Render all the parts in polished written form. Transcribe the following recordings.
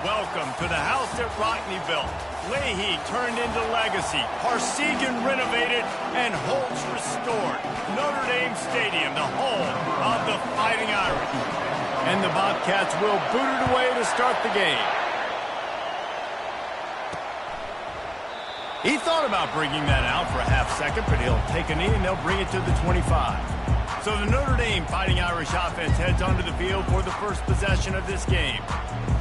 Welcome to the house that Rockney built. Leahy turned into legacy. Parsegan renovated and Holtz restored. Notre Dame Stadium, the home of the Fighting Irish. And the Bobcats will boot it away to start the game. He thought about bringing that out for a half second, but he'll take a knee and they'll bring it to the 25. So the Notre Dame Fighting Irish offense heads onto the field for the first possession of this game.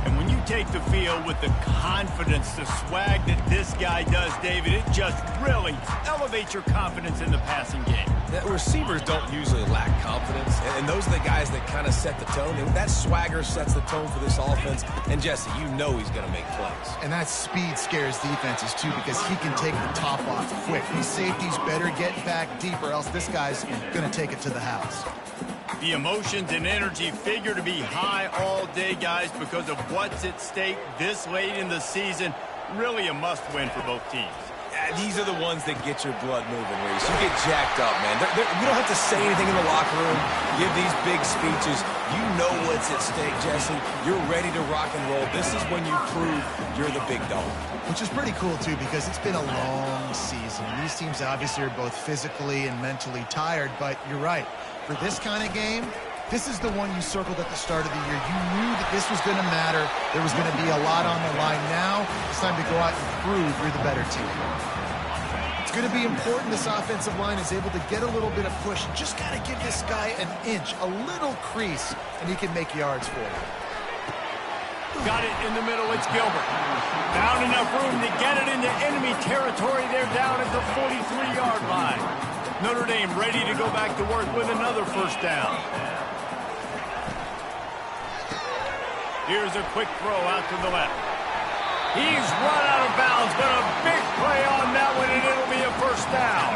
And when you take the field with the confidence, the swag that this guy does, David, it just really elevates your confidence in the passing game. The receivers don't usually lack confidence, and those are the guys that kind of set the tone. And that swagger sets the tone for this offense. And Jesse, you know he's going to make plays. And that speed scares defenses, too, because he can take the top off quick. These safeties better get back deep, or else this guy's going to take it to the house. The emotions and energy figure to be high all day, guys, because of what's at stake this late in the season. Really a must-win for both teams. These are the ones that get your blood moving, Reese. You get jacked up, man. You don't have to say anything in the locker room, give these big speeches. You know what's at stake, Jesse. You're ready to rock and roll. This is when you prove you're the big dog. Which is pretty cool, too, because it's been a long season. These teams obviously are both physically and mentally tired, but you're right. For this kind of game, this is the one you circled at the start of the year. You knew that this was going to matter. There was going to be a lot on the line. Now it's time to go out and prove you're the better team. It's going to be important this offensive line is able to get a little bit of push. Just got to give this guy an inch, a little crease, and he can make yards for you. Got it in the middle. It's Gilbert. Found enough room to get it into enemy territory. They're down at the 43-yard line. Notre Dame ready to go back to work with another first down. Here's a quick throw out to the left. He's run out of bounds, but a big play on that one, and it'll be a first down.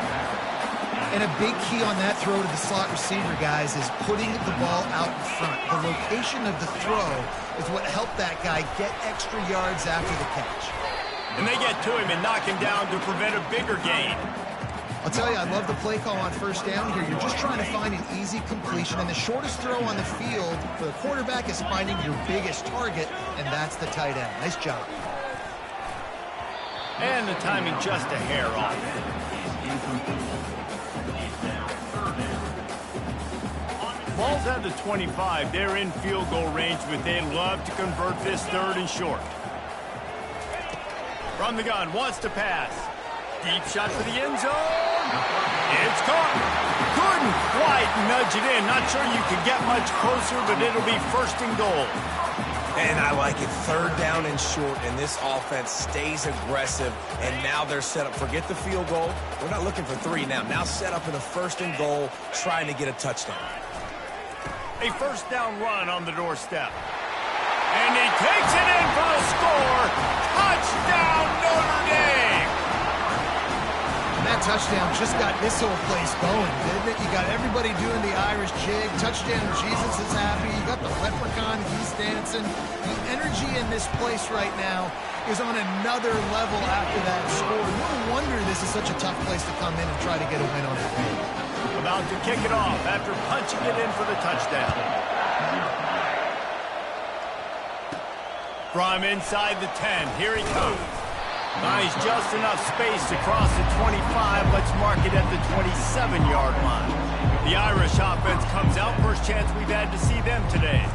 And a big key on that throw to the slot receiver, guys, is putting the ball out in front. The location of the throw is what helped that guy get extra yards after the catch. And they get to him and knock him down to prevent a bigger gain. I'll tell you, I love the play call on first down here. You're just trying to find an easy completion, and the shortest throw on the field for the quarterback is finding your biggest target, and that's the tight end. Nice job. And the timing just a hair off. Ball's at the 25. They're in field goal range, but they'd love to convert this third and short. From the gun, wants to pass. Deep shot for the end zone. It's caught. Couldn't quite nudge it in. Not sure you could get much closer, but it'll be first and goal. And I like it. Third down and short, and this offense stays aggressive. And now they're set up. Forget the field goal. We're not looking for three now. Now set up in a first and goal, trying to get a touchdown. A first down run on the doorstep. And he takes it in for the score. Touchdown, Notre Dame. And that touchdown just got this whole place going, didn't it? You got everybody doing the Irish jig. Touchdown, Jesus is happy. You got the leprechaun, he's dancing. The energy in this place right now is on another level after that score. No wonder this is such a tough place to come in and try to get a win on it. About to kick it off after punching it in for the touchdown. From inside the 10, here he comes. Nice, just enough space to cross the 25. Let's mark it at the 27-yard line. The Irish offense comes out. First chance we've had to see them today.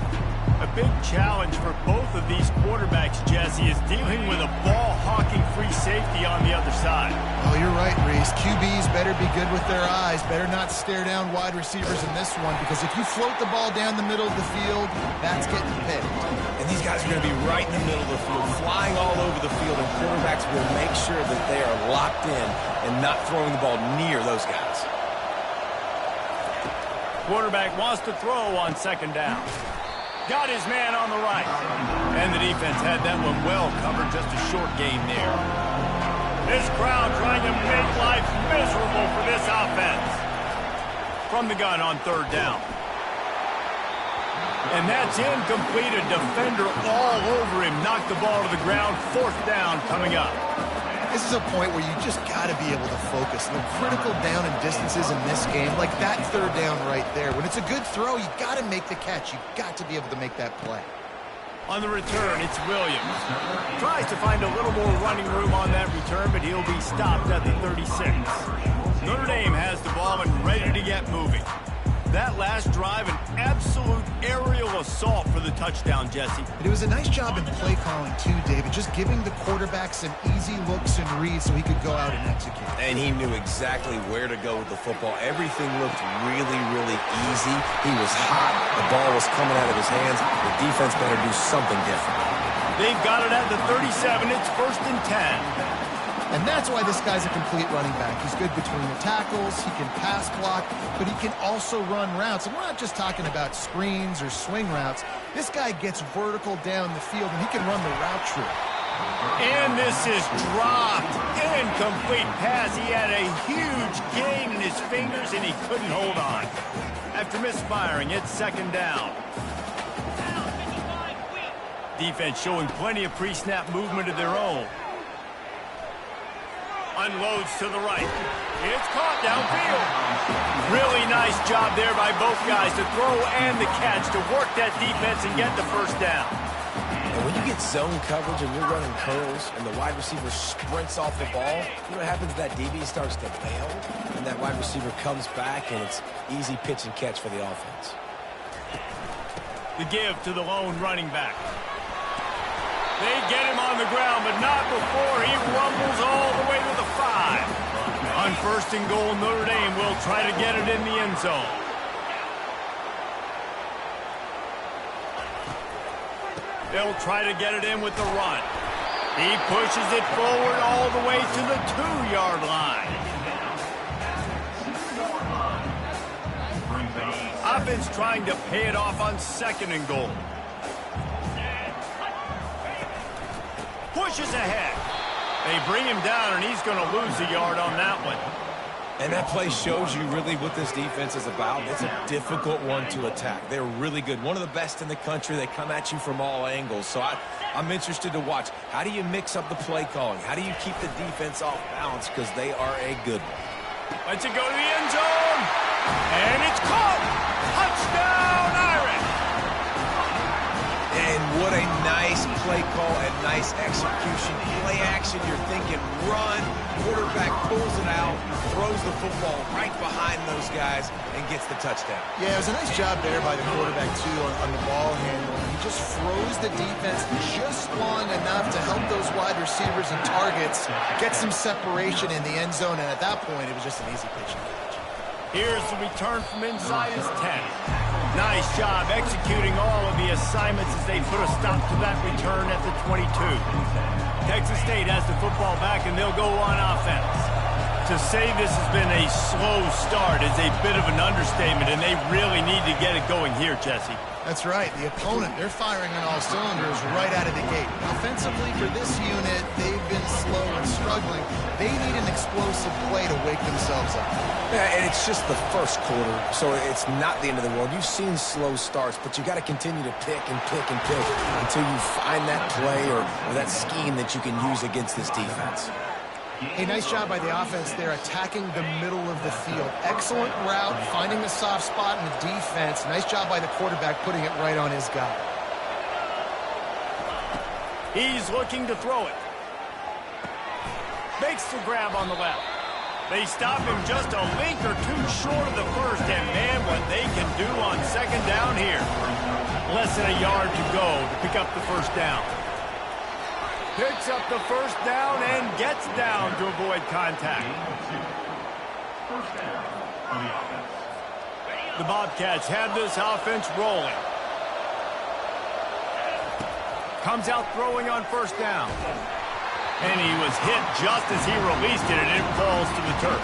A big challenge for both of these quarterbacks, Jesse, is dealing with a ball-hawking free safety on the other side. Oh, you're right, Reese. QBs better be good with their eyes. Better not stare down wide receivers in this one, because if you float the ball down the middle of the field, that's getting picked. And these guys are going to be right in the middle of the field, flying all over the field, and quarterbacks will make sure that they are locked in and not throwing the ball near those guys. Quarterback wants to throw on second down. Got his man on the right. And the defense had that one well covered, just a short gain there. This crowd trying to make life miserable for this offense. From the gun on third down. And that's incomplete. A defender all over him. Knocked the ball to the ground. Fourth down coming up. This is a point where you just got to be able to focus. The critical down and distances in this game, like that third down right there. When it's a good throw, you got to make the catch. You got to be able to make that play. On the return, it's Williams. Tries to find a little more running room on that return, but he'll be stopped at the 36. Notre Dame has the ball and ready to get moving. That last drive, an absolute aerial assault for the touchdown, Jesse. It was a nice job in play calling, too, David, just giving the quarterback some easy looks and reads so he could go out and execute. And he knew exactly where to go with the football. Everything looked really, really easy. He was hot. The ball was coming out of his hands. The defense better do something different. They've got it at the 37. It's 1st and 10. And that's why this guy's a complete running back. He's good between the tackles, he can pass block, but he can also run routes. And we're not just talking about screens or swing routes. This guy gets vertical down the field, and he can run the route tree. And this is dropped. Incomplete pass. He had a huge gain in his fingers, and he couldn't hold on. After misfiring, it's 2nd down. Defense showing plenty of pre-snap movement of their own. Unloads to the right. It's caught downfield. Really nice job there by both guys to throw and the catch to work that defense and get the 1st down. And when you get zone coverage and you're running curls and the wide receiver sprints off the ball, you know what happens? That DB starts to bail, and that wide receiver comes back, and it's easy pitch and catch for the offense. The give to the lone running back. They get him on the ground, but not before he rumbles all the way to the 5. On 1st and goal, Notre Dame will try to get it in the end zone. They'll try to get it in with the run. He pushes it forward all the way to the 2-yard line. Offense trying to pay it off on 2nd and goal. Pushes ahead. They bring him down, and he's going to lose a yard on that one. And that play shows you really what this defense is about. It's a difficult one to attack. They're really good. One of the best in the country. They come at you from all angles. So I'm interested to watch. How do you mix up the play calling? How do you keep the defense off balance? Because they are a good one. Lets it go to the end zone. And it's caught. Touchdown, Irish. And what a nice play call and nice execution. Play action, you're thinking run. Quarterback pulls it out, throws the football right behind those guys, and gets the touchdown. Yeah, it was a nice job there by the quarterback, too, on the ball handle. He just froze the defense just long enough to help those wide receivers and targets get some separation in the end zone, and at that point, it was just an easy pitch. Here's the return from inside his 10. Nice job executing all of the assignments as they put a stop to that return at the 22. Texas State has the football back, and they'll go on offense. To say this has been a slow start is a bit of an understatement, and they really need to get it going here, Jesse. That's right. The opponent, they're firing on all cylinders right out of the gate. Offensively, for this unit, they've been slow and struggling. They need an explosive play to wake themselves up. Yeah, and it's just the first quarter, so it's not the end of the world. You've seen slow starts, but you got to continue to pick and pick and pick until you find that play or that scheme that you can use against this defense. A nice job by the offense there, attacking the middle of the field. Excellent route, finding the soft spot in the defense. Nice job by the quarterback putting it right on his guy. He's looking to throw it. Makes the grab on the left. They stop him just a link or two short of the 1st, and man, what they can do on 2nd down here. Less than a yard to go to pick up the 1st down. Picks up the 1st down and gets down to avoid contact. The Bobcats have this offense rolling. Comes out throwing on 1st down. And he was hit just as he released it, and it falls to the turf.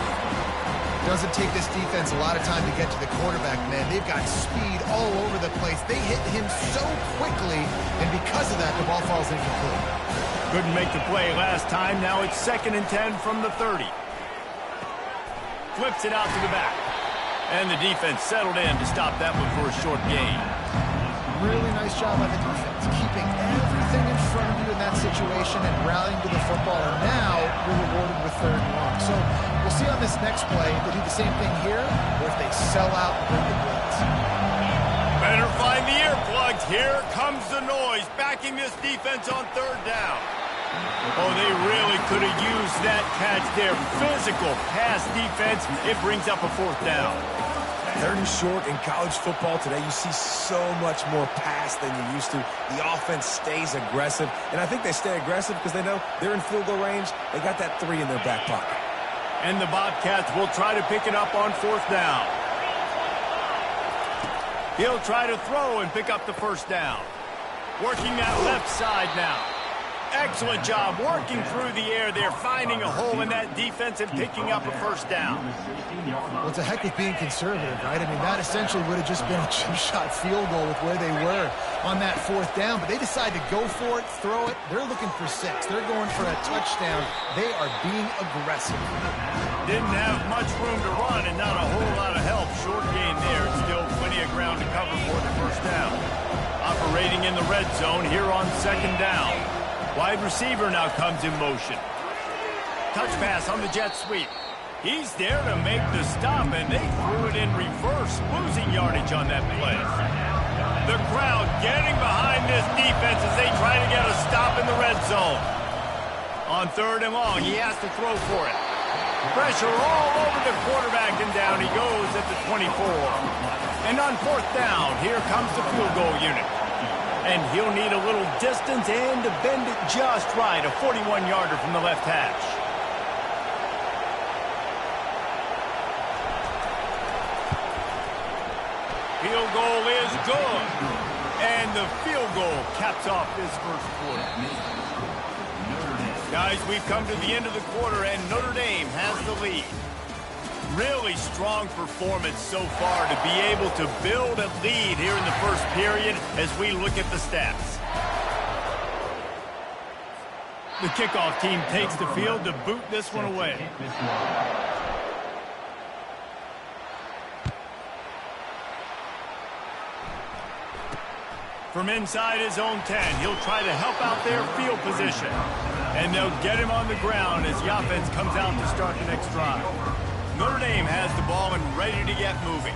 Doesn't take this defense a lot of time to get to the quarterback, man. They've got speed all over the place. They hit him so quickly, and because of that, the ball falls incomplete. Couldn't make the play last time. Now it's 2nd and 10 from the 30. Flips it out to the back. And the defense settled in to stop that one for a short gain. Really nice job by the defense, keeping everything in front of you in that situation and rallying to the football. And now you're rewarded with 3rd and long. So we'll see on this next play if they do the same thing here or if they sell out and bring the blitz. Better find the earplugs. Here comes the noise, backing this defense on third down. Oh, they really could have used that catch there. Physical pass defense. It brings up a fourth down. Third and short in college football today. You see so much more pass than you used to. The offense stays aggressive, and I think they stay aggressive because they know they're in field goal range. They got that 3 in their back pocket. And the Bobcats will try to pick it up on fourth down. He'll try to throw and pick up the first down. Working that left side now. Excellent job working through the air there, finding a hole in that defense and picking up a first down. Well, it's a heck of being conservative, right? I mean, that essentially would have just been a chip-shot field goal with where they were on that fourth down, but they decide to go for it, throw it. They're looking for 6. They're going for a touchdown. They are being aggressive. Didn't have much room to run and not a whole lot of help. Short gain there. Still plenty of ground to cover for the first down. Operating in the red zone here on second down. Wide receiver now comes in motion. Touch pass on the jet sweep. He's there to make the stop, and they threw it in reverse, losing yardage on that play. The crowd getting behind this defense as they try to get a stop in the red zone. On third and long, he has to throw for it. Pressure all over the quarterback, and down he goes at the 24. And on fourth down, here comes the field goal unit. And he'll need a little distance and to bend it just right. A 41-yarder from the left hash. Field goal is good. And the field goal caps off this first quarter. Guys, we've come to the end of the quarter, and Notre Dame has the lead. Really strong performance so far to be able to build a lead here in the first period as we look at the stats. The kickoff team takes the field to boot this one away. From inside his own 10, he'll try to help out their field position. And they'll get him on the ground as the offense comes out to start the next drive. Notre Dame has the ball and ready to get moving.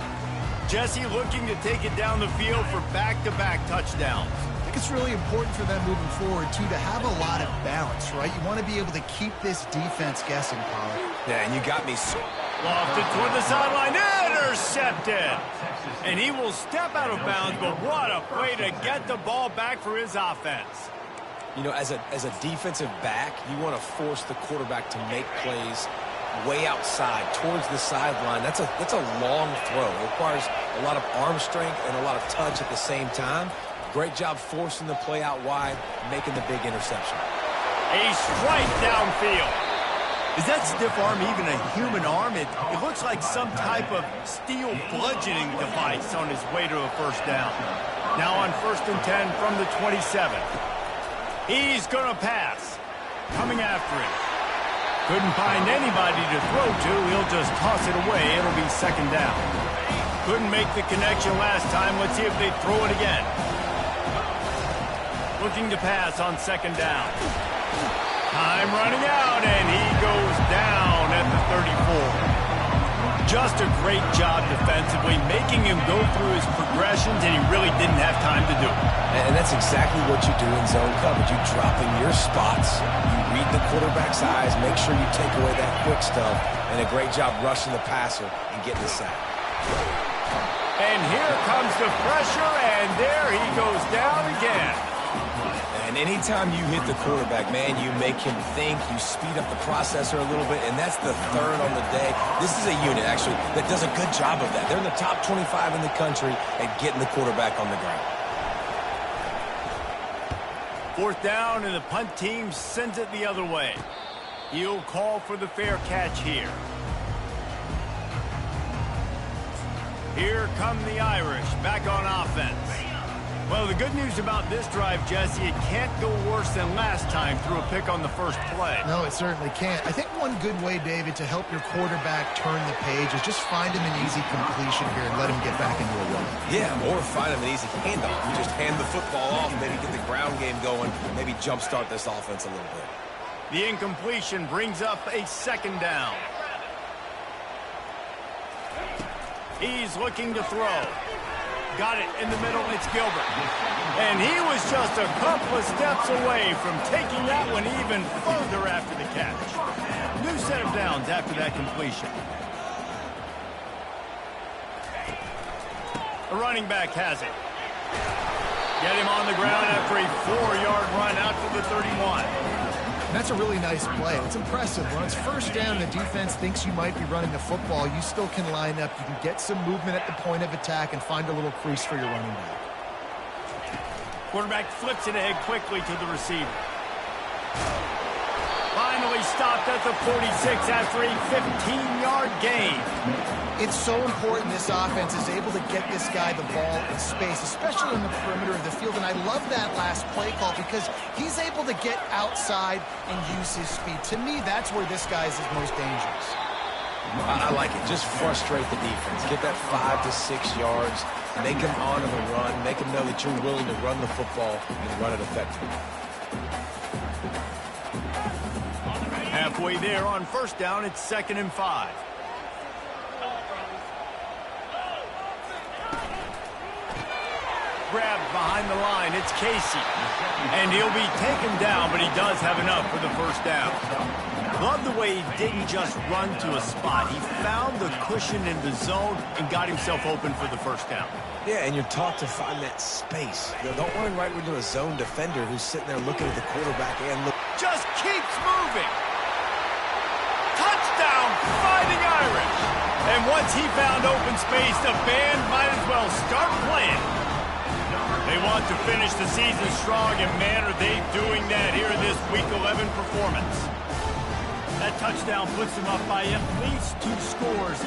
Jesse looking to take it down the field for back-to-back touchdowns. I think it's really important for them moving forward, too, to have a lot of balance, right? You want to be able to keep this defense guessing, Pollard. Yeah, and you got me so... Lofted toward the sideline, intercepted! And he will step out of bounds, but what a play to get the ball back for his offense. You know, as a defensive back, you want to force the quarterback to make plays way outside towards the sideline. That's a long throw. It requires a lot of arm strength and a lot of touch at the same time. Great job forcing the play out wide, making the big interception. A strike downfield. Is that stiff arm even a human arm? It looks like some type of steel bludgeoning device on his way to a first down. Now on 1st and 10 from the 27. He's going to pass. Coming after him. Couldn't find anybody to throw to. He'll just toss it away. It'll be second down. Couldn't make the connection last time. Let's see if they throw it again. Looking to pass on second down. Time running out, and he goes down at the 34. Just a great job defensively, making him go through his progressions, and he really didn't have time to do it. And that's exactly what you do in zone coverage. You drop in your spots, you read the quarterback's eyes, make sure you take away that quick stuff, and a great job rushing the passer and getting the sack. And here comes the pressure, and there he goes down again. And anytime you hit the quarterback, man, you make him think, you speed up the processor a little bit, and that's the third on the day. This is a unit, actually, that does a good job of that. They're in the top 25 in the country at getting the quarterback on the ground. Fourth down, and the punt team sends it the other way. He'll call for the fair catch here. Here come the Irish, back on offense. Well, the good news about this drive, Jesse, it can't go worse than last time through a pick on the first play. No, it certainly can't. I think one good way, David, to help your quarterback turn the page is just find him an easy completion here and let him get back into a run. Yeah, or find him an easy handoff. You just hand the football off, maybe get the ground game going, maybe jumpstart this offense a little bit. The incompletion brings up a second down. He's looking to throw. Got it in the middle. It's Gilbert. And he was just a couple of steps away from taking that one even further after the catch. New set of downs after that completion. The running back has it. Get him on the ground after a 4-yard run out to the 31. That's a really nice play. It's impressive. When it's first down, the defense thinks you might be running the football. You still can line up. You can get some movement at the point of attack and find a little crease for your running back. Quarterback flips it ahead quickly to the receiver. Finally stopped at the 46 after a 15-yard gain. It's so important this offense is able to get this guy the ball in space, especially in the perimeter of the field. And I love that last play call because he's able to get outside and use his speed. To me, that's where this guy is his most dangerous. I like it. Just frustrate the defense. Get that 5 to 6 yards. Make them honor the run. Make them know that you're willing to run the football and run it effectively. Halfway there on first down, it's 2nd and 5. Grabbed behind the line, it's Casey. And he'll be taken down, but he does have enough for the first down. Love the way he didn't just run to a spot. He found the cushion in the zone and got himself open for the first down. Yeah, and you're taught to find that space. Don't run right into a zone defender who's sitting there looking at the quarterback and look. Just keeps moving. Touchdown, Fighting Irish. And once he found open space, the band might as well start playing. They want to finish the season strong, and man, are they doing that here in this Week 11 performance. That touchdown puts them up by at least 2 scores.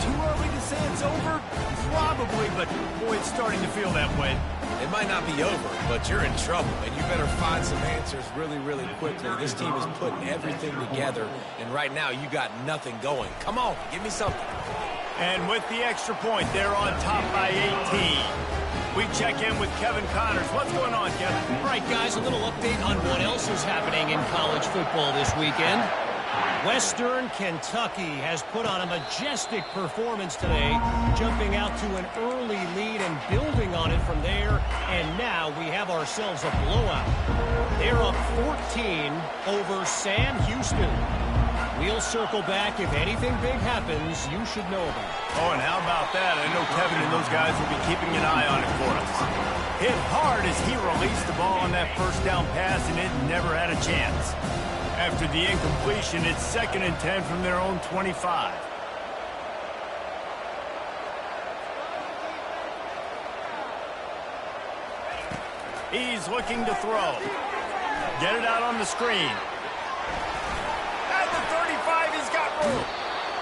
Too early to say it's over? Probably, but boy, it's starting to feel that way. It might not be over, but you're in trouble, and you better find some answers really, really quickly. This team is putting everything together, and right now you got nothing going. Come on, give me something. And with the extra point, they're on top by 18. We check in with Kevin Connors. What's going on, Kevin? All right, guys, a little update on what else is happening in college football this weekend. Western Kentucky has put on a majestic performance today, jumping out to an early lead and building on it from there, and now we have ourselves a blowout. They're up 14 over Sam Houston. We'll circle back. If anything big happens, you should know about it. Oh, and how about that? I know Kevin and those guys will be keeping an eye on it for us. Hit hard as he released the ball on that first down pass, and it never had a chance. After the incompletion, it's 2nd and 10 from their own 25. He's looking to throw. Get it out on the screen. At the 35, he's got room.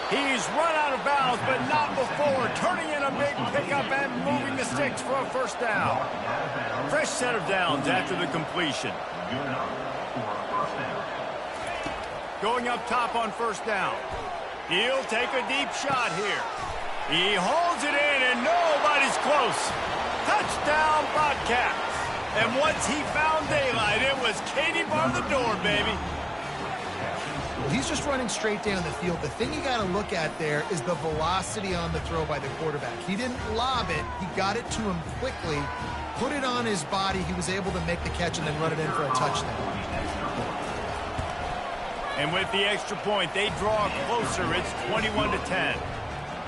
He's run out of bounds, but not before turning in a big pickup and moving the sticks for a first down. Fresh set of downs after the completion. Going up top on first down. He'll take a deep shot here. He holds it in, and nobody's close. Touchdown, Bobcats. And once he found daylight, it was Katie bar the door, baby. Well, he's just running straight down the field. The thing you got to look at there is the velocity on the throw by the quarterback. He didn't lob it. He got it to him quickly, put it on his body. He was able to make the catch and then run it in for a touchdown. And with the extra point, they draw closer. It's 21-10.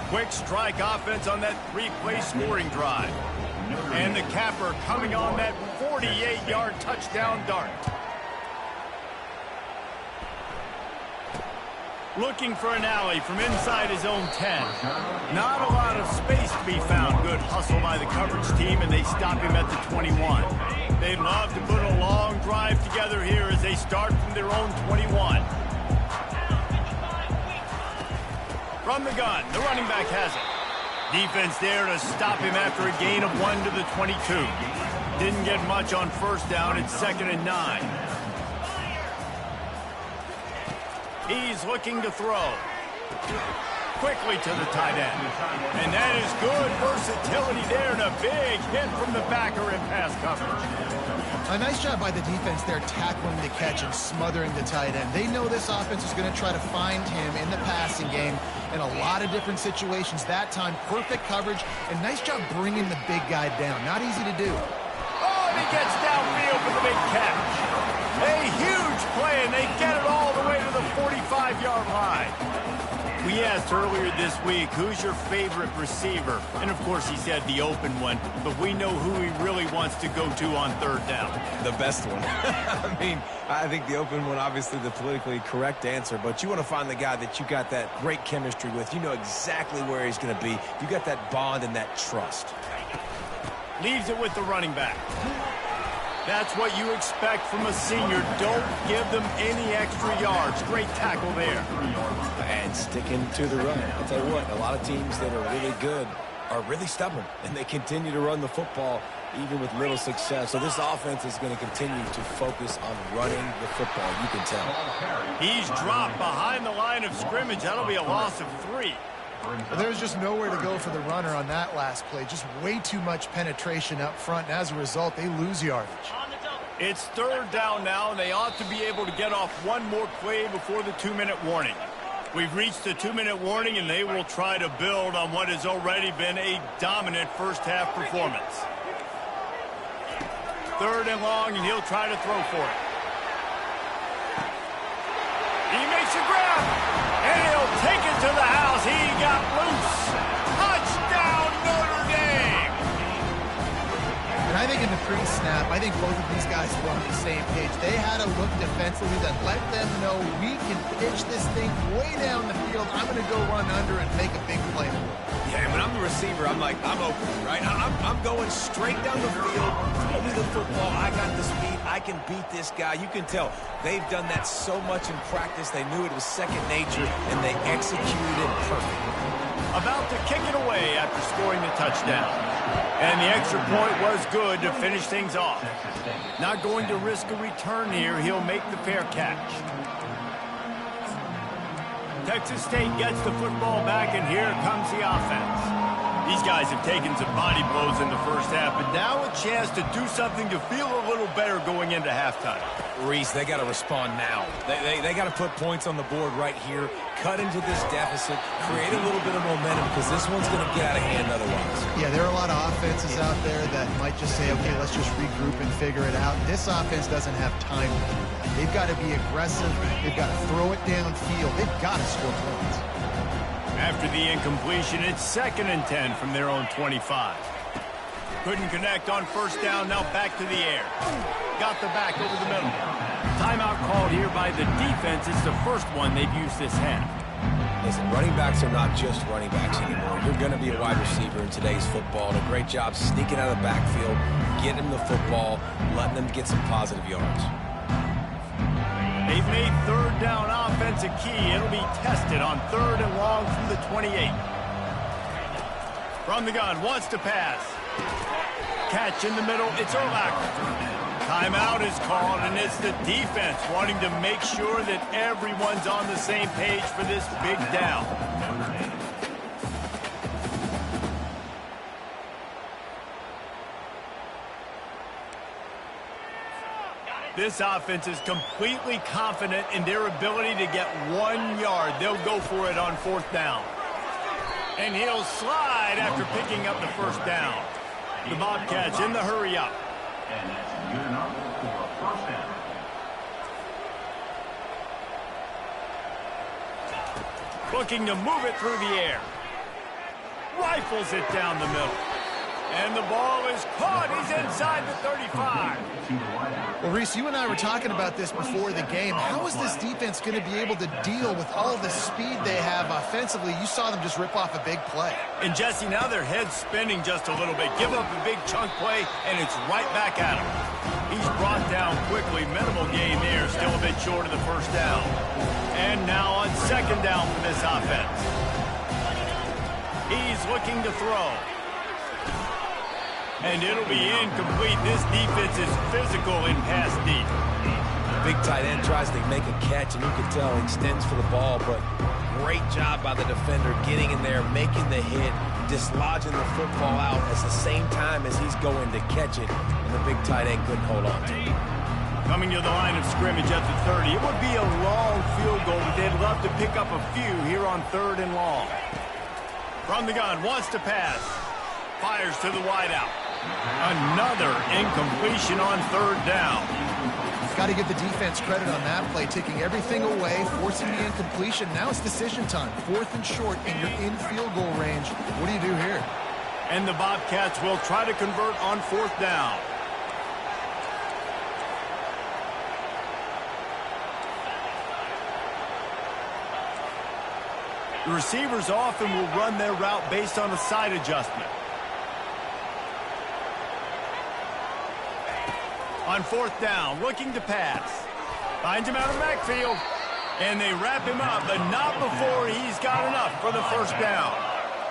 Quick strike offense on that 3-play scoring drive. And the capper coming on that 48-yard touchdown dart. Looking for an alley from inside his own 10. Not a lot of space to be found. Good hustle by the coverage team, and they stop him at the 21. They'd love to put a long drive together here as they start from their own 21. From the gun, the running back has it. Defense there to stop him after a gain of 1 to the 22. Didn't get much on first down. It's 2nd and 9. He's looking to throw. quickly to the tight end. And that is good versatility there, and a big hit from the backer in pass coverage. A nice job by the defense there tackling the catch and smothering the tight end. They know this offense is going to try to find him in the passing game in a lot of different situations. That time, perfect coverage, and nice job bringing the big guy down. Not easy to do. Oh, and he gets downfield for the big catch. A huge play, and they get it all the way to the 45-yard line. We asked earlier this week, who's your favorite receiver? And, of course, he said the open one, but we know who he really wants to go to on third down. The best one. I mean, I think the open one, obviously the politically correct answer, but you want to find the guy that you got that great chemistry with. You know exactly where he's going to be. You got that bond and that trust. Leaves it with the running back. That's what you expect from a senior. Don't give them any extra yards. Great tackle there. And sticking to the run. I'll tell you what, a lot of teams that are really good are really stubborn, and they continue to run the football even with little success. So this offense is going to continue to focus on running the football. You can tell. He's dropped behind the line of scrimmage. That'll be a loss of 3. There's just nowhere to go for the runner on that last play. Just way too much penetration up front, and as a result, they lose yardage. It's third down now, and they ought to be able to get off one more play before the 2-minute warning. We've reached the 2-minute warning, and they will try to build on what has already been a dominant first-half performance. Third and long, and he'll try to throw for it. He makes a grab, and he'll take it to the house. He got loose. Touchdown, Notre Dame! And I think in the pre-snap, I think both of these guys were on the same page. They had to look defensively that let them know we can pitch this thing way down the field. I'm going to go run under and make a big play. Yeah, when I'm the receiver, I'm like, I'm open, right? I'm going straight down the field. Throw me the football. I got the speed. I can beat this guy. You can tell they've done that so much in practice. They knew it was second nature, and they executed it perfectly. About to kick it away after scoring the touchdown. And the extra point was good to finish things off. Not going to risk a return here. He'll make the fair catch. Texas State gets the football back, and here comes the offense. These guys have taken some body blows in the first half, but now a chance to do something to feel a little better going into halftime. Reese, they got to respond now. They got to put points on the board right here, cut into this deficit, create a little bit of momentum, because this one's going to get out of hand otherwise. Yeah, there are a lot of offenses out there that might just say, okay, let's just regroup and figure it out. This offense doesn't have time to do that. They've got to be aggressive. They've got to throw it downfield. They've got to score points. After the incompletion, it's 2nd and 10 from their own 25. Couldn't connect on first down, now back to the air. Got the back over the middle. Timeout called here by the defense. It's the first one they've used this half. Listen, running backs are not just running backs anymore. You're going to be a wide receiver in today's football. And a great job sneaking out of the backfield, getting the football, letting them get some positive yards. They've made third down offense a key. It'll be tested on 3rd and long from the 28. From the gun, wants to pass. Catch in the middle, it's Urlacher. Timeout is called, and it's the defense wanting to make sure that everyone's on the same page for this big down. This offense is completely confident in their ability to get 1 yard. They'll go for it on 4th down. And he'll slide after picking up the first down. The Bobcats in the hurry up. And that's good enough for a first down. Looking to move it through the air. Rifles it down the middle. And the ball is caught. He's inside the 35. Well, Reese, you and I were talking about this before the game. How is this defense going to be able to deal with all the speed they have offensively? You saw them just rip off a big play. And, Jesse, now their head's spinning just a little bit. Give up a big chunk play, and it's right back at him. He's brought down quickly. Minimal gain there. Still a bit short of the first down. And now on 2nd down for this offense. He's looking to throw. And it'll be incomplete. This defense is physical in pass deep. Big tight end tries to make a catch, and you can tell he extends for the ball, but Great job by the defender getting in there, making the hit, dislodging the football out at the same time as he's going to catch it, and the big tight end couldn't hold on to it. Coming to the line of scrimmage at the 30. It would be a long field goal, but they'd love to pick up a few here on 3rd and long. From the gun, wants to pass. Fires to the wideout. Another incompletion on 3rd down. Got to give the defense credit on that play, taking everything away, forcing the incompletion. Now it's decision time. 4th and short, and you're in field goal range. What do you do here? And the Bobcats will try to convert on 4th down. The receivers often will run their route based on a side adjustment. On 4th down, looking to pass. Finds him out of the backfield. And they wrap him up, but not before he's got enough for the 1st down.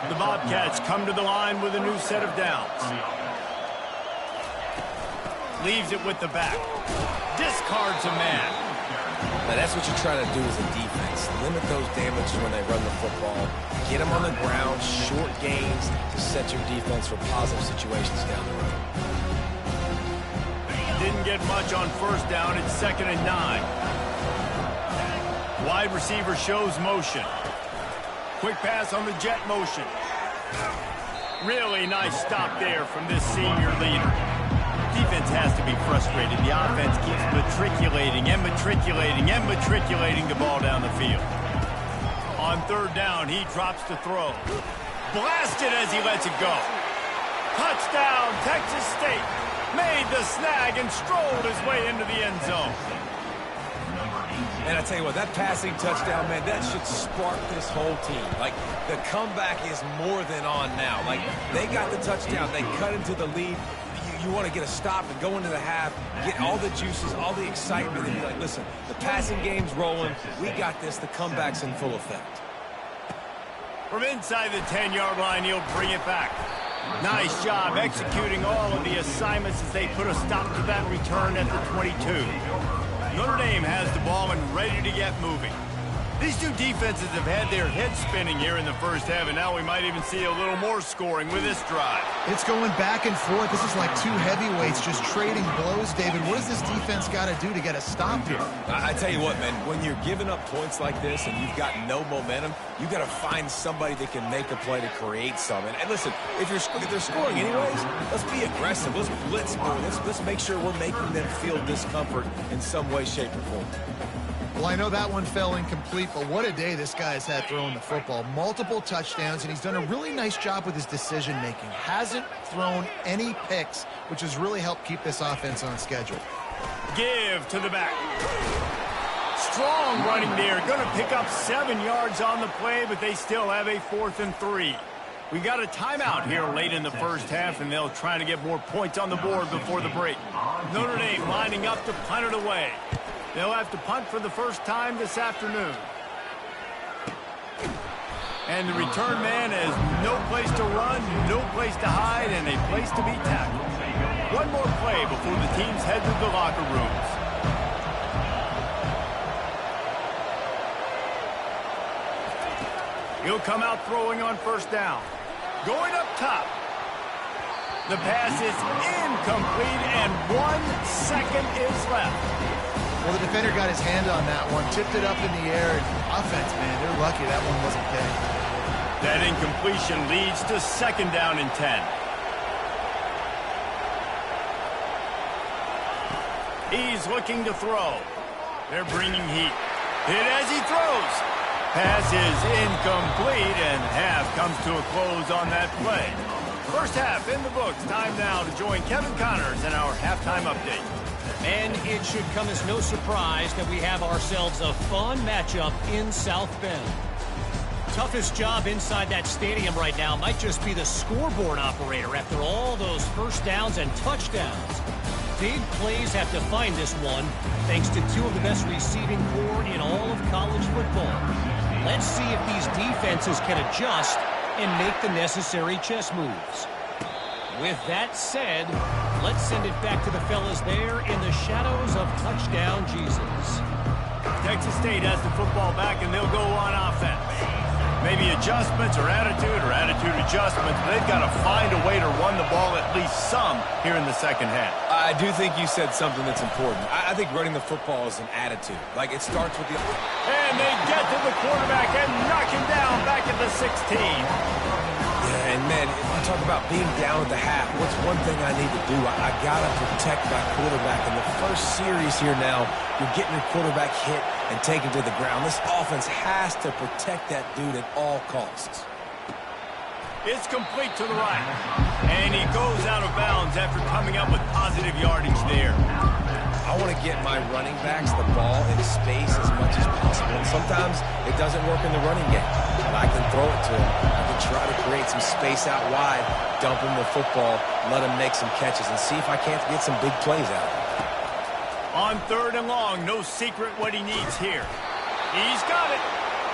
The Bobcats come to the line with a new set of downs. Leaves it with the back. Discards a man. Now that's what you try to do as a defense. Limit those damages when they run the football. Get them on the ground, short gains to set your defense for positive situations down the road. Didn't get much on 1st down. It's 2nd and 9. Wide receiver shows motion. Quick pass on the jet motion. Really nice stop there from this senior leader. Defense has to be frustrated. The offense keeps matriculating and matriculating and matriculating the ball down the field. On 3rd down, he drops to throw. Blasted as he lets it go. Touchdown, Texas State. Made the snag and strolled his way into the end zone. And I tell you what, that passing touchdown, man, that should spark this whole team. Like, the comeback is more than on now. Like, they got the touchdown. They cut into the lead. You want to get a stop and go into the half, get all the juices, all the excitement, and be like, listen, the passing game's rolling. We got this. The comeback's in full effect. From inside the 10-yard line, he'll bring it back. Nice job executing all of the assignments as they put a stop to that return at the 22. Notre Dame has the ball and ready to get moving. These two defenses have had their heads spinning here in the 1st half, and now we might even see a little more scoring with this drive. It's going back and forth. This is like two heavyweights just trading blows, David. What does this defense got to do to get a stop here? I tell you what, man, when you're giving up points like this and you've got no momentum, you got to find somebody that can make a play to create something. And listen, if they're scoring anyways, let's be aggressive. Let's blitz more. Let's make sure we're making them feel discomfort in some way, shape, or form. Well, I know that one fell incomplete, but what a day this guy has had throwing the football. Multiple touchdowns, and he's done a really nice job with his decision-making. Hasn't thrown any picks, which has really helped keep this offense on schedule. Give to the back. Strong running there. Going to pick up 7 yards on the play, but they still have a 4th and 3. We got a timeout here late in the 1st half, and they'll try to get more points on the board before the break. Notre Dame lining up to punt it away. They'll have to punt for the first time this afternoon. And the return man has no place to run, no place to hide, and a place to be tackled. One more play before the teams head to the locker rooms. He'll come out throwing on 1st down. Going up top. The pass is incomplete, and 1 second is left. Well, the defender got his hand on that one, tipped it up in the air. Offense, man, they're lucky that one wasn't picked. That incompletion leads to 2nd down and 10. He's looking to throw. They're bringing heat. Hit as he throws. Pass is incomplete, and half comes to a close on that play. 1st half in the books. Time now to join Kevin Connors in our halftime update. And it should come as no surprise that we have ourselves a fun matchup in South Bend. Toughest job inside that stadium right now might just be the scoreboard operator after all those 1st downs and touchdowns. Big plays have defined this one, thanks to 2 of the best receiving corps in all of college football. Let's see if these defenses can adjust and make the necessary chess moves. With that said, let's send it back to the fellas there in the shadows of touchdown Jesus. Texas State has the football back, and they'll go on offense. Maybe adjustments or attitude adjustments, but they've got to find a way to run the ball at least some here in the second half. I do think you said something that's important. I think running the football is an attitude. Like, it starts with the... And they get to the quarterback and knock him down back at the 16. Yeah, and man, if you talk about being down at the half, what's one thing I need to do? I got to protect my quarterback. In the first series here now, you're getting your quarterback hit and taken to the ground. This offense has to protect that dude at all costs. It's complete to the right. And he goes out of bounds after coming up with positive yardage there. I want to get my running backs the ball in space as much as possible. And sometimes it doesn't work in the running game. But I can throw it to him. I can try to create some space out wide, dump him the football, let him make some catches, and see if I can't get some big plays out of him. On 3rd and long, no secret what he needs here. He's got it.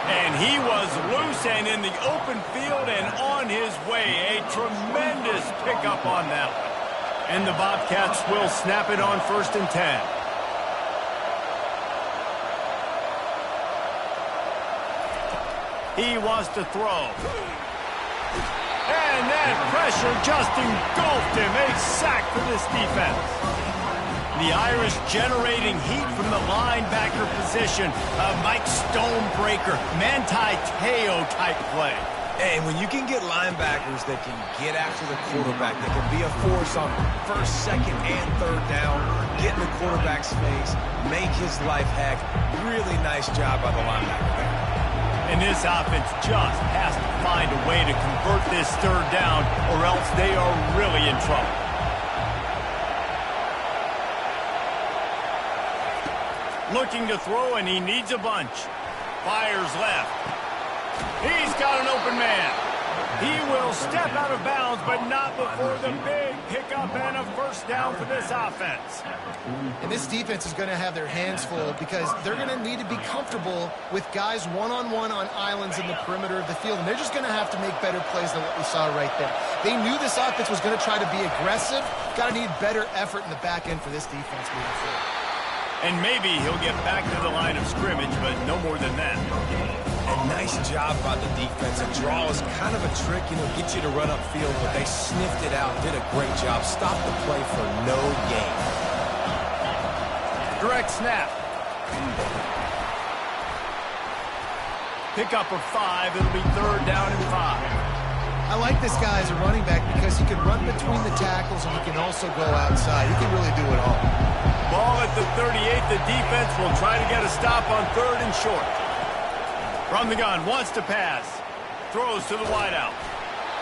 And he was loose and in the open field and on his way. A tremendous pickup on that one. And the Bobcats will snap it on 1st and 10. He wants to throw. And that pressure just engulfed him. A sack for this defense. The Irish generating heat from the linebacker position. A Mike Stonebreaker, Manti Te'o type play. And when you can get linebackers that can get after the quarterback, that can be a force on 1st, 2nd, and 3rd down, get in the quarterback's face, make his life heck, really nice job by the linebacker there. And this offense just has to find a way to convert this 3rd down, or else they are really in trouble. Looking to throw, and he needs a bunch. Fires left. He's got an open man. He will step out of bounds, but not before the big pickup and a 1st down for this offense. And this defense is going to have their hands full because they're going to need to be comfortable with guys one-on-one on islands in the perimeter of the field. And they're just going to have to make better plays than what we saw right there. They knew this offense was going to try to be aggressive. Got to need better effort in the back end for this defense moving forward. And maybe he'll get back to the line of scrimmage, but no more than that. And nice job by the defense. A draw is kind of a trick, get you to run upfield, but they sniffed it out, did a great job. Stopped the play for no gain. Direct snap. Pickup of 5. It'll be 3rd down and 5. I like this guy as a running back because he can run between the tackles and he can also go outside. He can really do it all. Ball at the 38. The defense will try to get a stop on 3rd and short. From the gun, wants to pass. Throws to the wideout.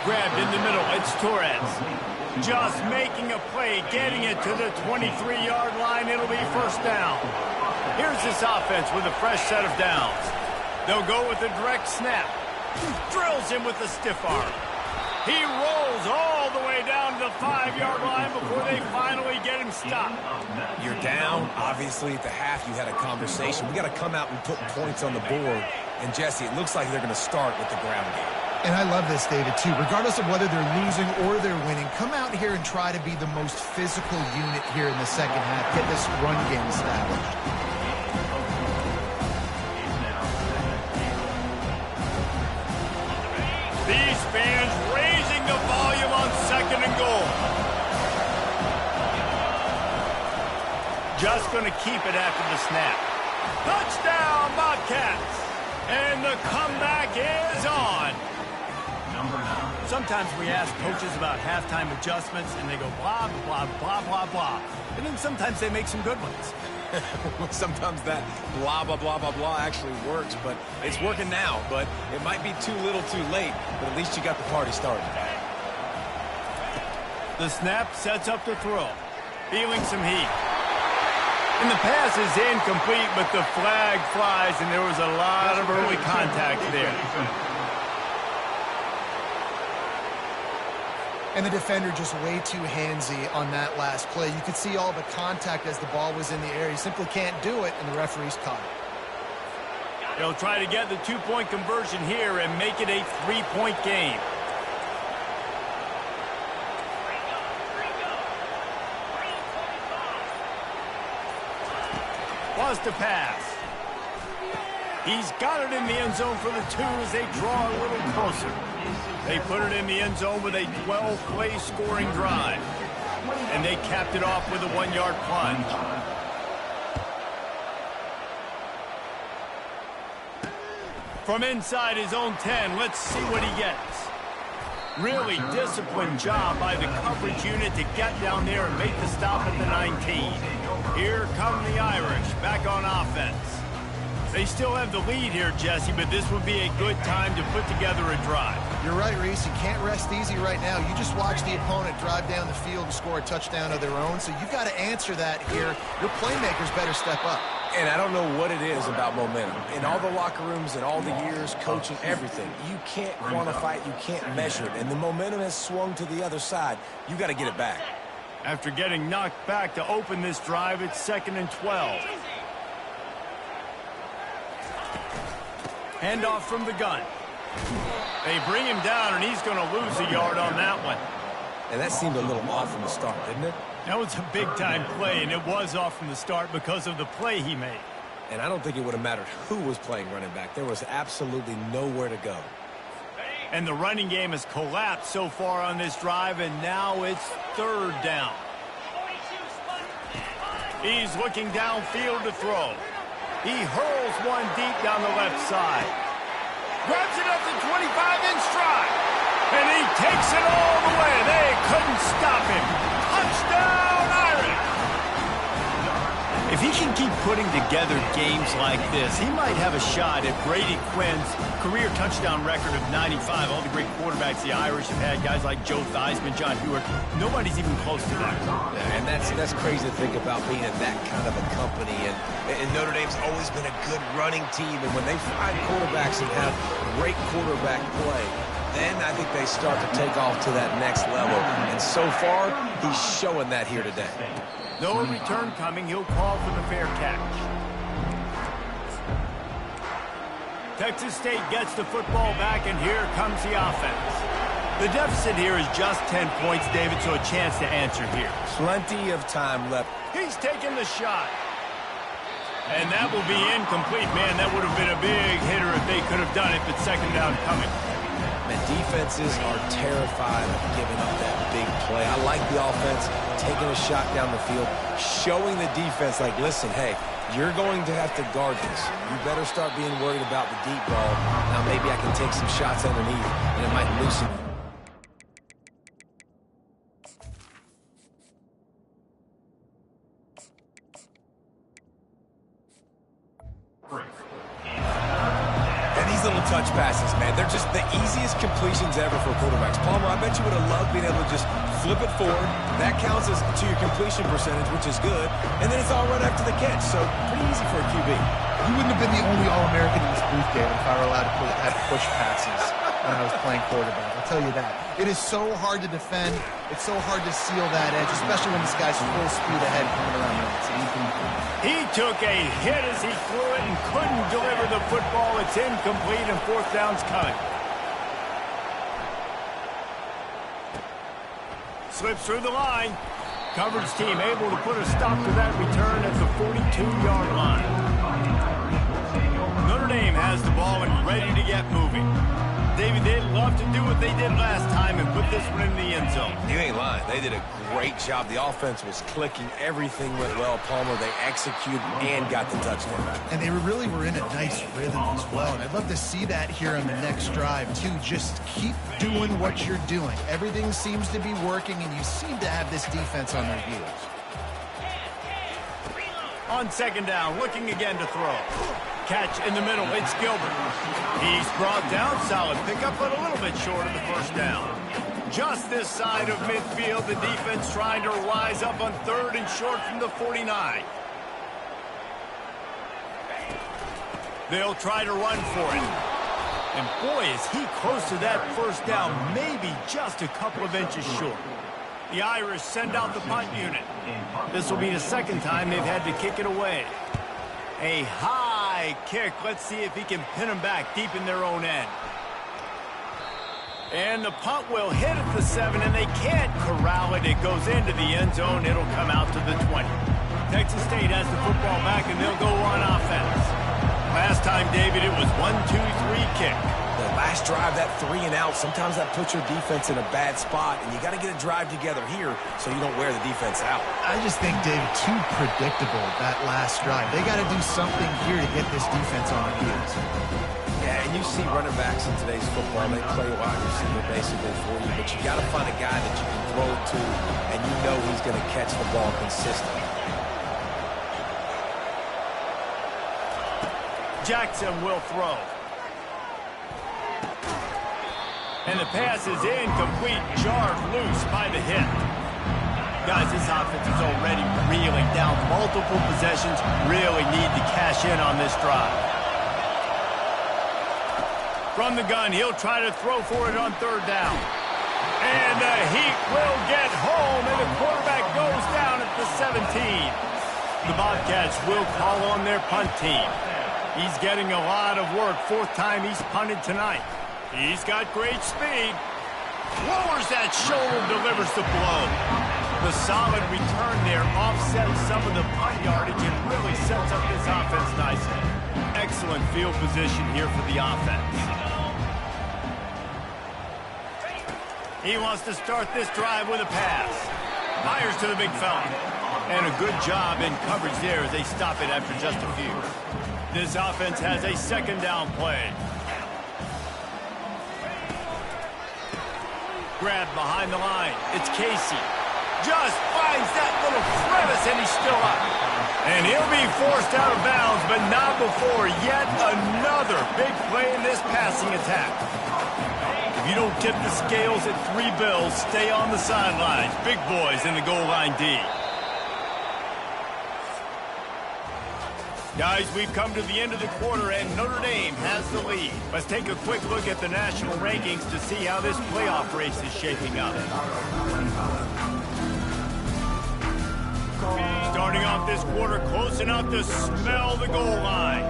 Grabbed in the middle. It's Torres. Just making a play, getting it to the 23-yard line. It'll be 1st down. Here's this offense with a fresh set of downs. They'll go with a direct snap. Drills him with a stiff arm. He rolls all the way down to the 5-yard line before they finally get him stopped. You're down. Obviously, at the half, you had a conversation. We got to come out and put points on the board. And, Jesse, it looks like they're going to start with the ground game. And I love this, David, too. Regardless of whether they're losing or they're winning, come out here and try to be the most physical unit here in the second half. Get this run game established. These fans raising the volume on 2nd and goal. Just going to keep it after the snap. Touchdown, Bobcats! And the comeback is on. Sometimes we ask coaches about halftime adjustments, and they go blah, blah, blah, blah, blah. And then sometimes they make some good ones. Sometimes that blah, blah, blah, blah, blah actually works, but it's working now. But it might be too little too late, but at least you got the party started. The snap sets up the throw. Feeling some heat. And the pass is incomplete, but the flag flies, and there was a lot of early contact there. And the defender just way too handsy on that last play. You could see all the contact as the ball was in the air. He simply can't do it, and the referee's caught it. They'll try to get the 2-point conversion here and make it a 3-point game. Wants to pass. He's got it in the end zone for the 2 as they draw a little closer. They put it in the end zone with a 12-play scoring drive. And they capped it off with a 1-yard plunge. From inside his own 10, let's see what he gets. Really disciplined job by the coverage unit to get down there and make the stop at the 19. Here come the Irish, back on offense. They still have the lead here, Jesse, but this would be a good time to put together a drive. You're right, Reese. You can't rest easy right now. You just watch the opponent drive down the field and score a touchdown of their own, so you've got to answer that here. Your playmakers better step up. And I don't know what it is about momentum. In all the locker rooms and all the years, coaching, everything, you can't quantify it, you can't measure it. And the momentum has swung to the other side. You got to get it back. After getting knocked back to open this drive, it's 2nd and 12. Handoff from the gun. They bring him down, and he's going to lose a yard on that one. And that seemed a little off from the start, didn't it? That was a big-time play, and it was off from the start because of the play he made. And I don't think it would have mattered who was playing running back. There was absolutely nowhere to go. And the running game has collapsed so far on this drive, and now it's 3rd down. He's looking downfield to throw. He hurls one deep down the left side. Grabs it up to 25 in stride. And he takes it all the way. They couldn't stop him. Touchdown, Irish! If he can keep putting together games like this, he might have a shot at Brady Quinn's career touchdown record of 95. All the great quarterbacks the Irish have had, guys like Joe Theismann, John Hewitt, nobody's even close to that. Yeah, and that's crazy to think about being in that kind of a company. And Notre Dame's always been a good running team. And when they find quarterbacks and have great quarterback play, then I think they start to take off to that next level. And so far, he's showing that here today. No return coming. He'll call for the fair catch. Texas State gets the football back, and here comes the offense. The deficit here is just 10 points, David, so a chance to answer here. Plenty of time left. He's taking the shot. And that will be incomplete. Man, that would have been a big hitter if they could have done it, but 2nd down coming. Man, defenses are terrified of giving up that big play. I like the offense taking a shot down the field, showing the defense, like, listen, hey, you're going to have to guard this. You better start being worried about the deep ball. Now maybe I can take some shots underneath, and it might loosen you. Little touch passes, man. They're just the easiest completions ever for quarterbacks. Palmer, I bet you would have loved being able to just flip it forward. That counts as to your completion percentage, which is good. And then it's all right after the catch, so pretty easy for a QB. You wouldn't have been the only All-American in this booth, David, if I were allowed to have push passes when I was playing quarterback. I'll tell you that. It is so hard to defend. It's so hard to seal that edge, especially when this guy's full speed ahead coming around the right. So he took a hit as he threw it and couldn't deliver the football. It's incomplete, and 4th down's coming. Slips through the line. Coverage team able to put a stop to that return at the 42-yard line. Notre Dame has the ball and ready to get moving. David, they'd love to do what they did last time and put this one in the end zone. You ain't lying. They did a great job. The offense was clicking. Everything went well. Palmer, they executed and got the touchdown. And they really were in a nice rhythm as well. And I'd love to see that here on the next drive, too. Just keep doing what you're doing. Everything seems to be working, and you seem to have this defense on their heels. On 2nd down, looking again to throw. Catch in the middle, it's Gilbert. He's brought down, solid pickup, but a little bit short of the 1st down. Just this side of midfield, the defense trying to rise up on 3rd and short from the 49. They'll try to run for it. And boy, is he close to that 1st down, maybe just a couple of inches short. The Irish send out the punt unit. This will be the 2nd time they've had to kick it away. A high kick. Let's see if he can pin them back deep in their own end. And the punt will hit at the 7, and they can't corral it. It goes into the end zone. It'll come out to the 20. Texas State has the football back, and they'll go on offense. Last time, David, it was 1-2-3 kick. The last drive, that 3 and out, sometimes that puts your defense in a bad spot, and you got to get a drive together here so you don't wear the defense out. I just think, David, too predictable, that last drive. They got to do something here to get this defense on their heels. Yeah, and you see running backs in today's football, they play wide receiver basically for you, but you got to find a guy that you can throw to, and you know he's going to catch the ball consistently. Jackson will throw. And the pass is incomplete, jarred loose by the hit. Guys, this offense is already reeling down multiple possessions. Really need to cash in on this drive. From the gun, he'll try to throw for it on 3rd down. And the Heat will get home, and the quarterback goes down at the 17. The Bobcats will call on their punt team. He's getting a lot of work. 4th time he's punted tonight. He's got great speed. Lowers that shoulder, delivers the blow. The solid return there offsets some of the punt yardage and really sets up this offense nicely. Excellent field position here for the offense. He wants to start this drive with a pass. Fires to the big fella. And a good job in coverage there as they stop it after just a few. This offense has a 2nd down play. Grab behind the line. It's Casey. Just finds that little crevice, and he's still up. And he'll be forced out of bounds, but not before yet another big play in this passing attack. If you don't tip the scales at 3 bills, stay on the sidelines. Big boys in the goal line D. Guys, we've come to the end of the quarter, and Notre Dame has the lead. Let's take a quick look at the national rankings to see how this playoff race is shaping up. Starting off this quarter close enough to smell the goal line.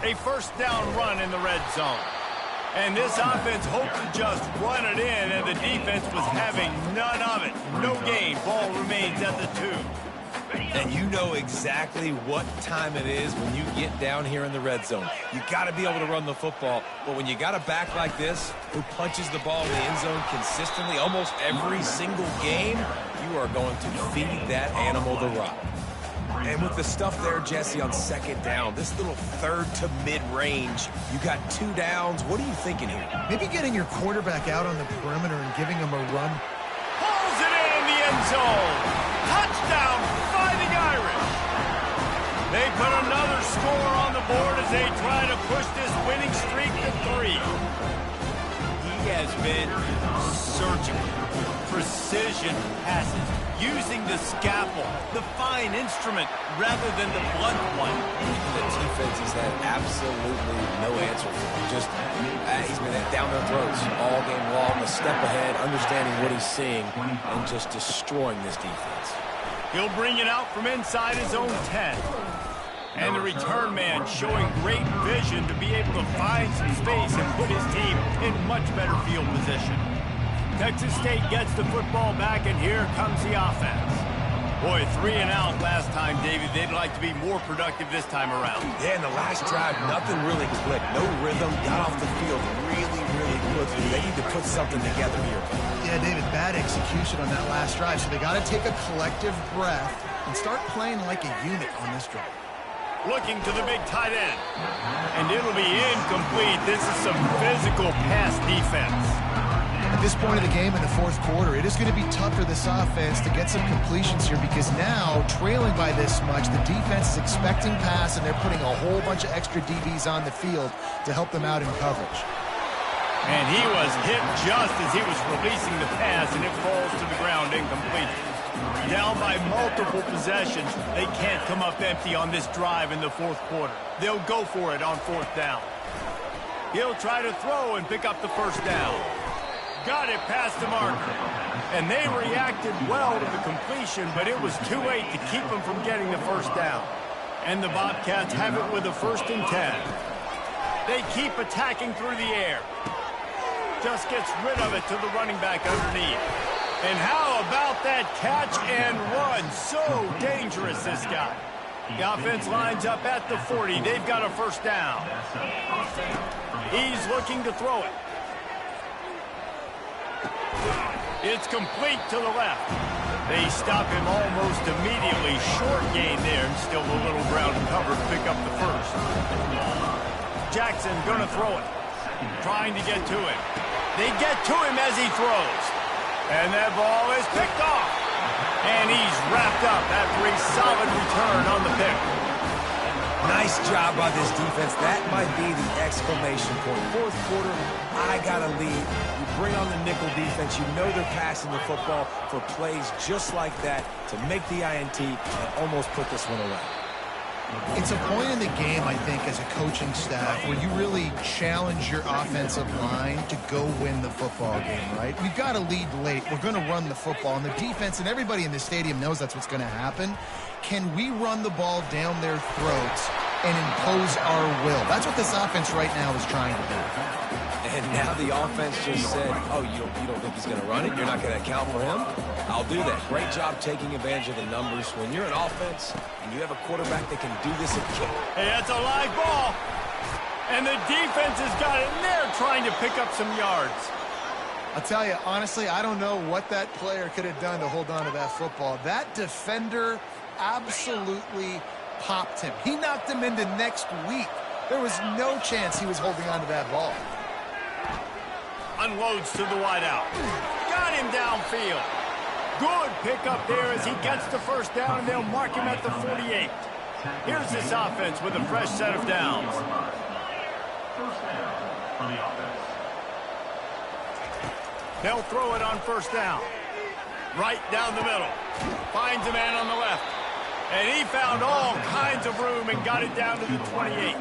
A 1st down run in the red zone. And this offense hoped to just run it in, and the defense was having none of it. No gain. Ball remains at the 2. And you know exactly what time it is when you get down here in the red zone. You got to be able to run the football. But when you got a back like this who punches the ball in the end zone consistently almost every single game, you are going to feed that animal the rock. And with the stuff there, Jesse, on 2nd down, this little 3rd to mid-range, you got 2 downs. What are you thinking here? Maybe getting your quarterback out on the perimeter and giving him a run. Pulls it in the end zone. Touchdown, Fighting Irish. They put another score on the board as they try to push this winning streak to 3. He has been surgical, precision passes, using the scalpel, the fine instrument, rather than the blunt one. The defense has had absolutely no answer for him. Just, he's been down their throats all game long, a step ahead, understanding what he's seeing, and just destroying this defense. He'll bring it out from inside his own 10. And the return man showing great vision to be able to find some space and put his team in much better field position. Texas State gets the football back, and here comes the offense. Boy, 3 and out last time, David. They'd like to be more productive this time around. Yeah, in the last drive, nothing really clicked. No rhythm, got off the field really quickly. They need to put something together here. Yeah, David, bad execution on that last drive, so they got to take a collective breath and start playing like a unit on this drive. Looking to the big tight end. And it'll be incomplete. This is some physical pass defense. At this point of the game in the 4th quarter, it is going to be tough for this offense to get some completions here because now, trailing by this much, the defense is expecting pass, and they're putting a whole bunch of extra DBs on the field to help them out in coverage. And he was hit just as he was releasing the pass, and it falls to the ground incomplete. Down by multiple possessions, they can't come up empty on this drive in the 4th quarter. They'll go for it on 4th down. He'll try to throw and pick up the 1st down. Got it past the marker. And they reacted well to the completion, but it was too late to keep them from getting the 1st down. And the Bobcats have it with a 1st and 10. They keep attacking through the air. Just gets rid of it to the running back underneath. And how about that catch and run? So dangerous, this guy. The offense lines up at the 40. They've got a first down. He's looking to throw it. It's complete to the left. They stop him almost immediately. Short gain there, and still a little ground cover to pick up the first. Jackson going to throw it. Trying to get to him. They get to him as he throws. And that ball is picked off. And he's wrapped up after a solid return on the pick. Nice job by this defense. That might be the exclamation point. Fourth quarter, I got a lead. You bring on the nickel defense. You know they're passing the football for plays just like that to make the INT and almost put this one away. It's a point in the game, I think, as a coaching staff where you really challenge your offensive line to go win the football game, right? We've got to lead late. We're going to run the football. And the defense and everybody in the stadium knows that's what's going to happen. Can we run the ball down their throats and impose our will? That's what this offense right now is trying to do. And now the offense just said, oh, you don't think he's going to run it? You're not going to account for him? I'll do that. Great job taking advantage of the numbers. When you're an offense and you have a quarterback that can do this again. Hey, that's a live ball. And the defense has got it in there trying to pick up some yards. I'll tell you, honestly, I don't know what that player could have done to hold on to that football. That defender absolutely popped him. He knocked him into next week. There was no chance he was holding on to that ball. Unloads to the wideout. Got him downfield. Good pickup there as he gets the first down, and they'll mark him at the 48. Here's this offense with a fresh set of downs. First down for the offense. They'll throw it on first down. Right down the middle. Finds a man on the left. And he found all kinds of room and got it down to the 28.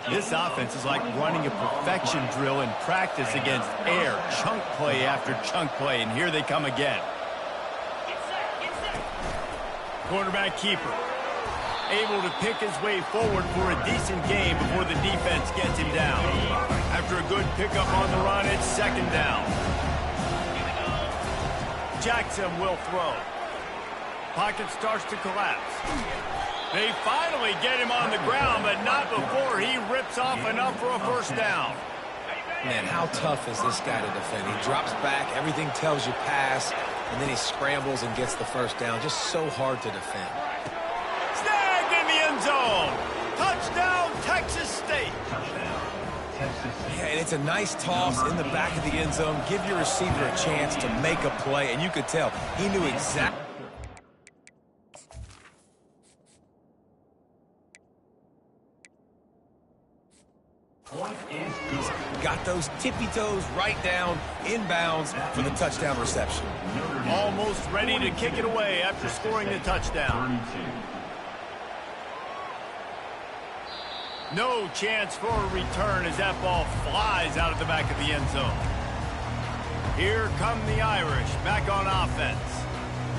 This offense is like running a perfection drill in practice against air. Chunk play after chunk play, and here they come again. Quarterback keeper. Able to pick his way forward for a decent game before the defense gets him down. After a good pickup on the run, it's second down. Jackson will throw. Pocket starts to collapse. They finally get him on the ground, but not before he rips off enough for a first down. Man, how tough is this guy to defend? He drops back, everything tells you pass, and then he scrambles and gets the first down. Just so hard to defend. Snag in the end zone. Touchdown, Texas State. Yeah, and it's a nice toss in the back of the end zone. Give your receiver a chance to make a play, and you could tell he knew exactly. Point is good. Got those tippy toes right down, inbounds for the touchdown reception. Almost ready to kick it away after scoring the touchdown. 32. No chance for a return as that ball flies out of the back of the end zone. Here come the Irish back on offense.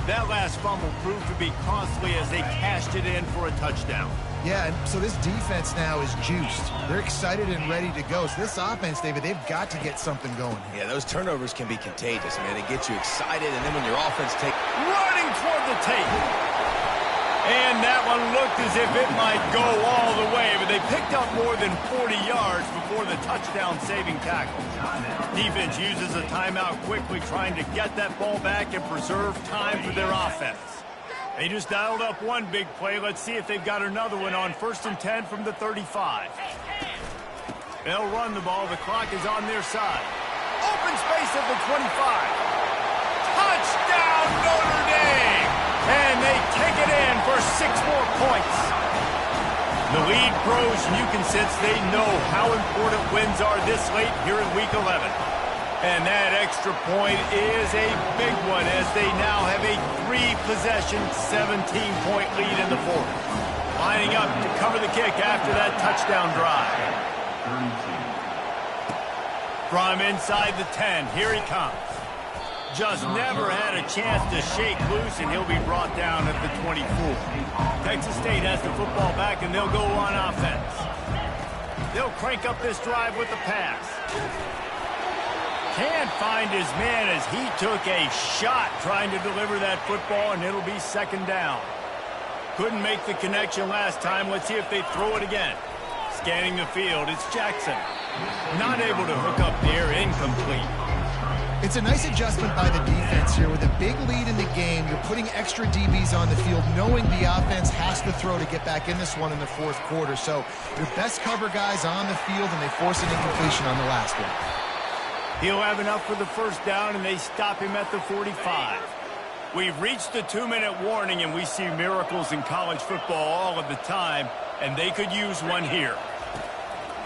That last fumble proved to be costly as they cashed it in for a touchdown. Yeah, and so this defense now is juiced. They're excited and ready to go. So this offense, David, they've got to get something going. Yeah, those turnovers can be contagious, man. It gets you excited, and then when your offense takes... Running toward the tape. And that one looked as if it might go all the way, but they picked up more than 40 yards before the touchdown-saving tackle. Defense uses a timeout quickly, trying to get that ball back and preserve time for their offense. They just dialed up one big play. Let's see if they've got another one on 1st and 10 from the 35. They'll run the ball. The clock is on their side. Open space at the 25. Touchdown, Notre Dame! And they take it in for 6 more points. The lead grows, and you can sense they know how important wins are this late here in Week 11. And that extra point is a big one as they now have a 3-possession, 17-point lead in the fourth. Lining up to cover the kick after that touchdown drive. 32. From inside the 10, here he comes. Just never had a chance to shake loose, and he'll be brought down at the 24. Texas State has the football back, and they'll go on offense. They'll crank up this drive with the pass. Can't find his man as he took a shot trying to deliver that football, and it'll be second down. Couldn't make the connection last time. Let's see if they throw it again. Scanning the field, it's Jackson. Not able to hook up there, incomplete. It's a nice adjustment by the defense here. With a big lead in the game, you're putting extra DBs on the field, knowing the offense has to throw to get back in this one in the fourth quarter. So your best cover guys on the field, and they force an incompletion on the last one. He'll have enough for the first down, and they stop him at the 45. We've reached the 2-minute warning, and we see miracles in college football all of the time, and they could use one here.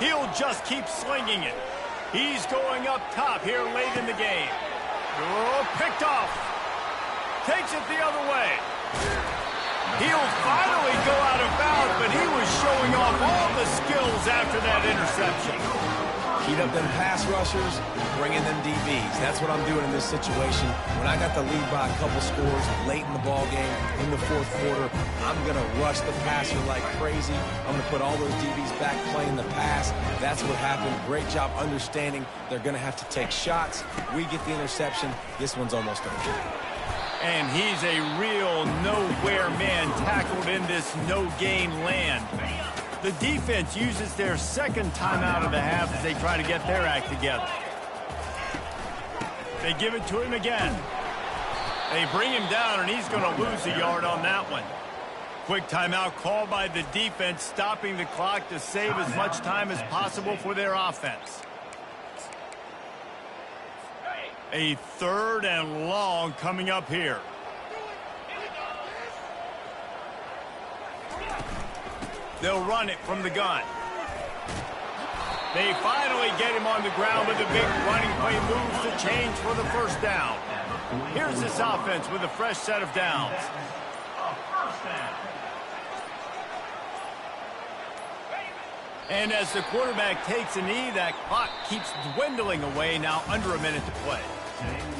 He'll just keep slinging it. He's going up top here late in the game. Oh, picked off. Takes it the other way. He'll finally go out of bounds, but he was showing off all the skills after that interception. Heat up them pass rushers, bring in them DBs. That's what I'm doing in this situation. When I got the lead by a couple scores late in the ball game, in the fourth quarter, I'm going to rush the passer like crazy. I'm going to put all those DBs back playing the pass. That's what happened. Great job understanding they're going to have to take shots. We get the interception. This one's almost over. And he's a real nowhere man tackled in this no-gain land. The defense uses their second timeout of the half as they try to get their act together. They give it to him again. They bring him down, and he's going to lose a yard on that one. Quick timeout called by the defense, stopping the clock to save as much time as possible for their offense. A 3rd and long coming up here. They'll run it from the gun. They finally get him on the ground with a big running play moves to change for the first down. Here's this offense with a fresh set of downs. And as the quarterback takes a knee, that clock keeps dwindling away, now under a minute to play.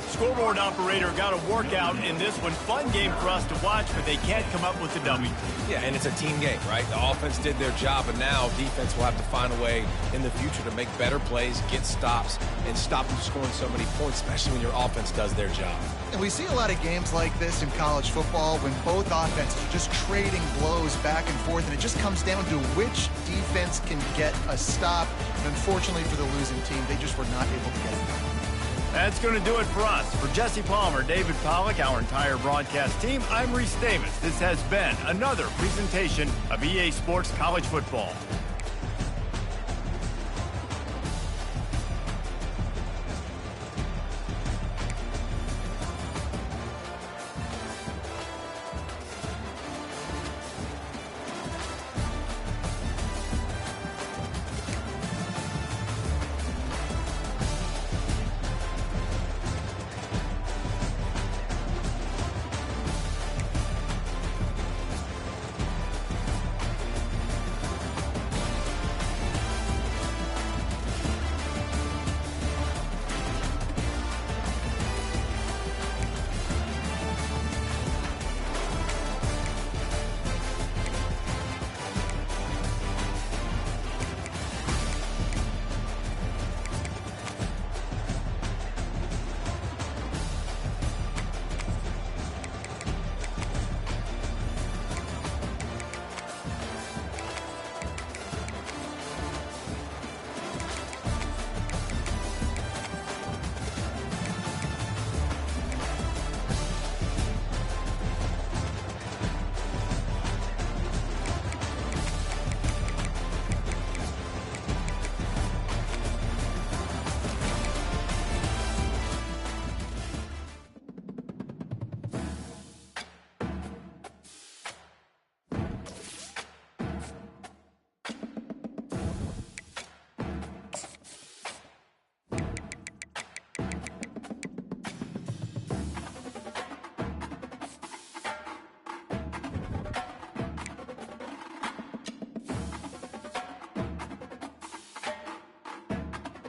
Scoreboard operator got a workout in this one. Fun game for us to watch, but they can't come up with the W. Yeah, and it's a team game, right? The offense did their job, and now defense will have to find a way in the future to make better plays, get stops, and stop them scoring so many points, especially when your offense does their job. And we see a lot of games like this in college football when both offenses are just trading blows back and forth, and it just comes down to which defense can get a stop. And unfortunately for the losing team, they just were not able to get it. That's going to do it for us. For Jesse Palmer, David Pollack, our entire broadcast team, I'm Reese Davis. This has been another presentation of EA Sports College Football.